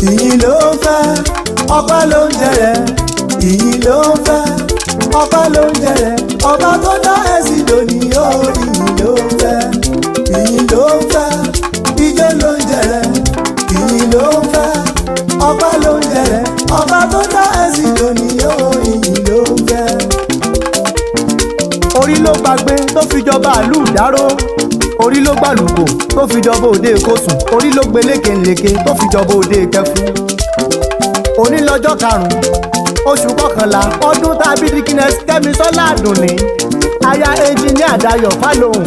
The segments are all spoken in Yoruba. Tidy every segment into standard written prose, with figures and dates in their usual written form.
ìyìn ló ń fẹ́ ọpẹ́ ló ń jẹrẹ ìyìn ló ń fẹ́ ọpẹ́ ló ń jẹrẹ ọba tó dá ẹ̀sìn lónìí ó ìyìn ló ń fẹ́ ìyìn ló ń fẹ́ ijó ló ń jẹrẹ ìyìn ló ń fẹ́ ọpẹ́ ló ń jẹrẹ ọba tó dá ẹ̀sìn lónìí ó ìyìn ló ń fẹ́. orí ló gbàgbé tó fi jọba ìlú ìdáró orí ló gbàlùkò tó fi jọba òde ìkosùn orí ló gbé lékeleke tó fi jọba òde ìkẹfún. òní lọ́jọ́ karùn-ún oṣù kọkànlá ọdún tàbí dikines Kẹ́misọ́lá Àdùnní aya ẹnjiníà Dayọ̀ Fálóhùn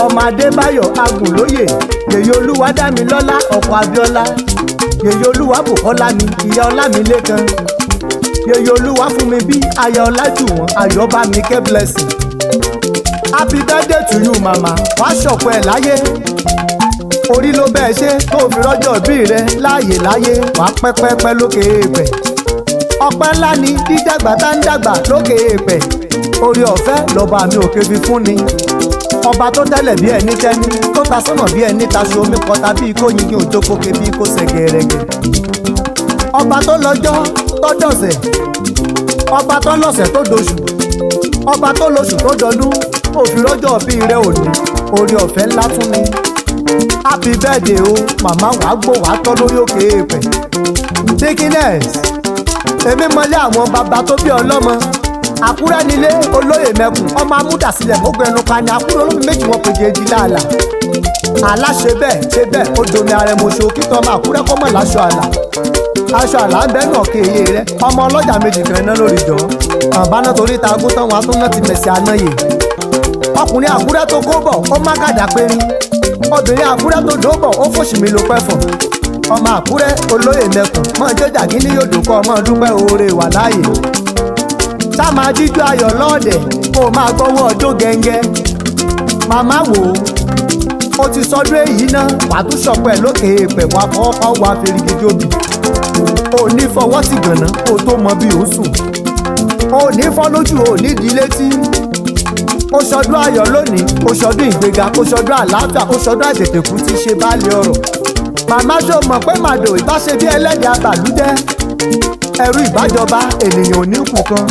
ọmọ Adébáyọ̀ Agùnlóyè yèyé Olúwadámilọ́lá ọkọ Abíọ́lá yèyé Olúwabùkọ́lá mi ìyá Ọlámilékan yèyé Olúwafúnmibí aya Ọlájùwọ̀n Ayọ̀bámikẹ́ blessing. Happy birthday to you mama wàá ṣọ̀pọ̀ ẹ̀ láyé orí ló bẹ́ẹ̀ ṣe tó fi rọ́jọ́ bí rẹ láàyè láyé wàá pẹ́pẹ́pẹ́ lókè èèpẹ̀ ọpẹ́ ńlá ni dídàgbà tá ń dàgbà lókè èèpẹ̀ orí ọ̀fẹ́ lọ́ba mi òkè fi fún ni ọba tó tẹ́lẹ̀ bí ẹni tẹ́ni tó ta sọ́nà bí ẹni taṣọ omi kọta bí kò yín kí òjò kókè bí kò ṣe gẹ̀rẹ́gẹ̀ ọba tó lọ́jọ́ tó dọ̀sẹ̀ ọba tó lọ́sẹ̀ tó doṣù ọba tó lóṣù tó dọdún òfin rọ́jọ́ bí rẹ òní orí ọ̀fẹ́ ńlá tún ni happy birthday o màmá wàá gbó wàá tọ́ lórí òkè èèpẹ̀. dikines èmi mọlé àwọn bàbá tó bí ọlọ́mọ Àkúrẹ́ nílé olóyè mẹ́kùn ọmọ amúdàsílẹ̀ mọ́gbọ́n ẹnu pa ni Àkúrẹ́ olómi méjì wọn pèjì èjì láàlà àlá ṣe bẹ́ẹ̀ ó domi arẹmọṣọ kítọ́ ọmọ Àkúrẹ́ kọ́mọ̀ láṣọ àlà aṣọ àlà ń bẹ́ẹ̀ náà kéye rẹ ọmọ ọlọ́jà méjì kan iná lórí jọ àbáná torí ta agún tán wọn atúná ti mẹ̀sì àná yìí ọkùnrin Àkúrẹ́ tó kó bọ̀ ó má gàdá périn obìnrin Àkúrẹ́ tó dó bọ̀ ó fòṣì mi ló pẹ́ fọ̀ ọmọ Àkúrẹ́ olóyè mẹ́kùn mọ́ jẹ́jà kí ní yòdò kọ́ ọmọ dúpẹ́ oore wà láàyè tá máa díjú ayọ̀ lọ́ọ̀dẹ̀ kó o máa gbọ́wọ́ ọjọ́ gẹ́ngẹ́ màmá wò ó ti sọdún èyí náà wàá tún ṣọpẹ́ lókè èèpẹ̀ wàá fọwọ́pọ̀ wàá fèrègé jóbi ò ní fọwọ́ sí gànà kó tó mọ bí ó sùn ò ní fọ́ lójú ò ní di létí ó ṣọdún ayọ̀ lónìí ó ṣọdún ìgbéga ó ṣọdún àlàáfíà ó ṣọdún àtètèkú tí ṣe baálé ọ̀rọ̀ màmá ṣó mọ̀ pé màdò ìbáṣe bí ẹlẹ́dẹ̀ abàlúdẹ́ ẹrú ìbájọba ènìyàn ò ní kù kan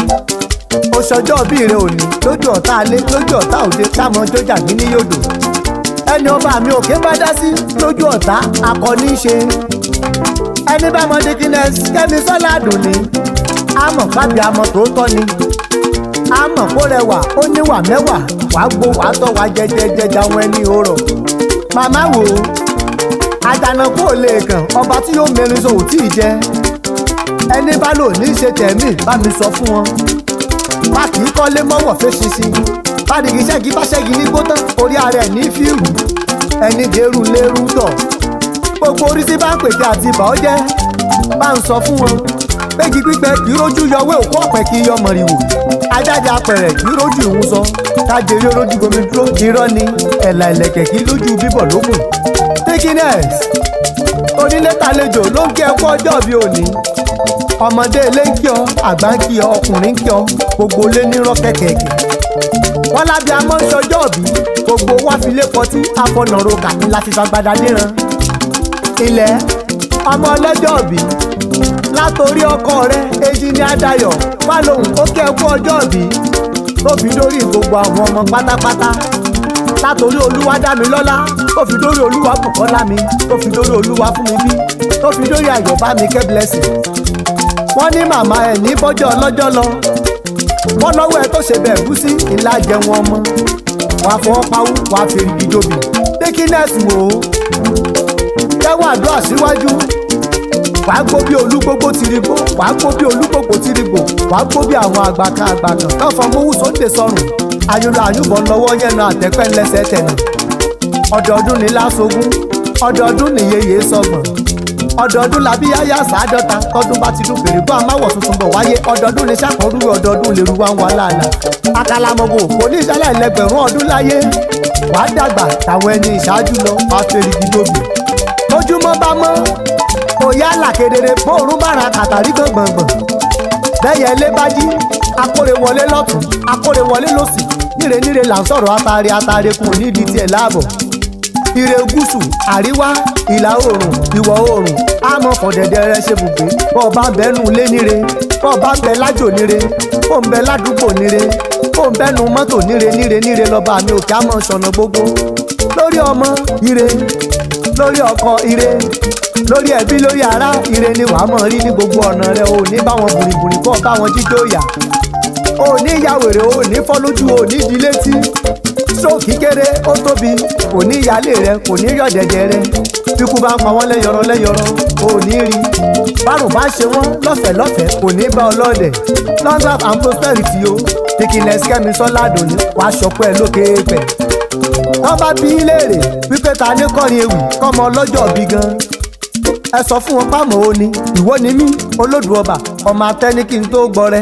ó ṣọjọ́ bí rẹ òní lójú ọ̀tá alé lójú ọ̀tá òde táwọn jọjà ní ní yòdò ẹni ọba mi òkè bá dá sí lójú ọ̀tá akọni ṣe ẹni bá mọ dikines Kẹ́misọ́lá Àdùnní àmọ̀ pábí àmọ̀ tòótọ́ ni àmọ̀ kó rẹwà ó níwà mẹ́wàá wàá gbó wàá tọ́ wàá jẹjẹjẹjà wọn ẹni òrọ̀ màmá wò ó àjànàkú ò lè kàn ọba tí yóò mẹ́rin sọ ò tí ì jẹ ẹni bá lò ní ṣe tẹ̀mí bá mi sọ fún wọn má kì í kọ́lé mọ́wọ́ fẹ́ ṣinṣin bádìgì ṣẹ́gi bá ṣẹ́gi ní gbótán orí ara ẹ̀ ní fíìrù ẹni dèrú lérú tọ̀ gbogbo orí tí bá ń pèsè àti ìbà ọ́ jẹ́ bá ń sọ fún wọn péjì pípẹ́ kì í rójú yọwé òkú ọ̀pẹ kì í yọ mọ̀rìwò ajáde apẹ̀rẹ̀ kì í rójú ìhun sọ kájèrè olójú gomi dúró irọ́ ni ẹ̀là ẹ̀lẹ̀kẹ̀ kì í lójú bíbọ̀ lókùn. dikines onílé tàlejò ló ń kí ẹ kú ọjọ́ bí òní ọmọdé ilé ń kí ọ àgbà ń kí ọ ọkùnrin ń kí ọ gbogbo ilé nírọ́ kẹ̀kẹ̀kẹ̀ wọn lábẹ́ amọ́ ń ṣọjọ́ bí gbogbo wá fi lé pọtí afọnàrò kàkí láti fagbada díran ilẹ̀ ọmọ ọlọ́jọ́ bí látòrí ọkọ rẹ ẹnjiníà Dayọ̀ Fálóhùn ó kí ẹ kú ọjọ́ bí tó fi dórí gbogbo àwọn ọmọ pátápátá látòrí Olúwadámilọ́lá tó fi dórí Olúwabùkọ́lá mi tó fi dórí Olúwafúnmibí tó fi dórí Ayọ̀bámikẹ́ blessing wọ́n ní màmá ẹ̀ ní bọ́jọ́ ọlọ́jọ́ lọ wọ́n lọ́wọ́ ẹ tó ṣe bẹ́ẹ̀ bú sí ìlà jẹun ọmọ wàá fọwọ́ pawú wàá fèrè ìjòbì dikines wò ó jẹ́wọ́ àdúrà síwájú wàá gbó bí olúgbógbó tìrìgbò wàá gbó bí olúgbógbó tìrìgbò wàá gbó bí àwọn àgbàkan náà fọmọwú sóde sọrùn ayọ̀lọ̀ àyùbọ̀ lọ́wọ́ yẹnu àtẹ́pẹ́ ńlẹ́sẹ̀ tẹ̀nà ọdọọdún ní lásogún ọdọọdún ní yeye sọgbọ̀n ọdọọdún làbí yáyà sàádọ́ta tọdún bá ti dún fèrè bọ́ àmáwọ̀ tuntun bọ̀ wáyé ọdọọdún ní sàkọ́rú ọdọọdún lè ru wá ń wà láàlà akalamọ̀gbò kò ní ìṣẹ̀lẹ̀ ẹlẹgbẹ̀rún ọdún láyé wàá dàgbà táwọn ẹni ìṣáájú lọ wàá fèrè gídóbi lójúmọ́ bá mọ́ òye àlà kedere bóòrùn bára kàtàrí gbọ̀ngbọ̀ngbọ̀n bẹ́yẹ ilé bá jí akóre wọlé lọ́tún akóre wọlé lọ́sì níre là ń sọ̀rọ̀ atare kùn nídìí tiẹ̀ láàbọ̀ ire gúúsù àríwá ìlà oòrùn ìwọ̀ oòrùn àmọ́ fọ̀dẹ̀dẹ̀ rẹ ṣe bùgbé bọ́ ọ bá ń bẹ́nu lé níre bọ́ ọ bá ń bẹ lájò níre bó ń bẹ ládùúgbò níre bó ń bẹ́nu mọ́tò níre lọ́ba mi òkè àmọ́ ṣọ̀nà gbogbo lórí ọmọ ire lórí ọkọ ire lórí ẹbí lórí ará ire ni wàá mọ̀ rí ní gbogbo ọ̀nà rẹ ò ní bá wọn bùrìbùrì kọ́ bá wọn jíjó yà ò ní yàwèrè ò ní fọ́ lójú ò ní di létí sóòkì kéré ó tóbi kò ní ìyálé rẹ kò ní yọ̀dẹ̀dẹ̀ rẹ bíkú bá ń pa wọ́n lẹ́yọrọ ò ní rí bárùn bá ṣe wọ́n lọ́fẹ̀ẹ́ kò ní bá ọlọ́dẹ̀ long life and prosperity o Dickiness Kẹ́mi Sọ́ládùn ní wàá ṣọpọ̀ ẹ lókè pẹ̀ wọ́n bá bí í léèrè wípé ta ní kọrin ewì kọ́mọ ọlọ́jọ́ bí gan ẹ sọ fún wọn pàmò ó ní ìwọ ni mí olódù ọba ọmọ atẹ́ni kí n tó gbọrẹ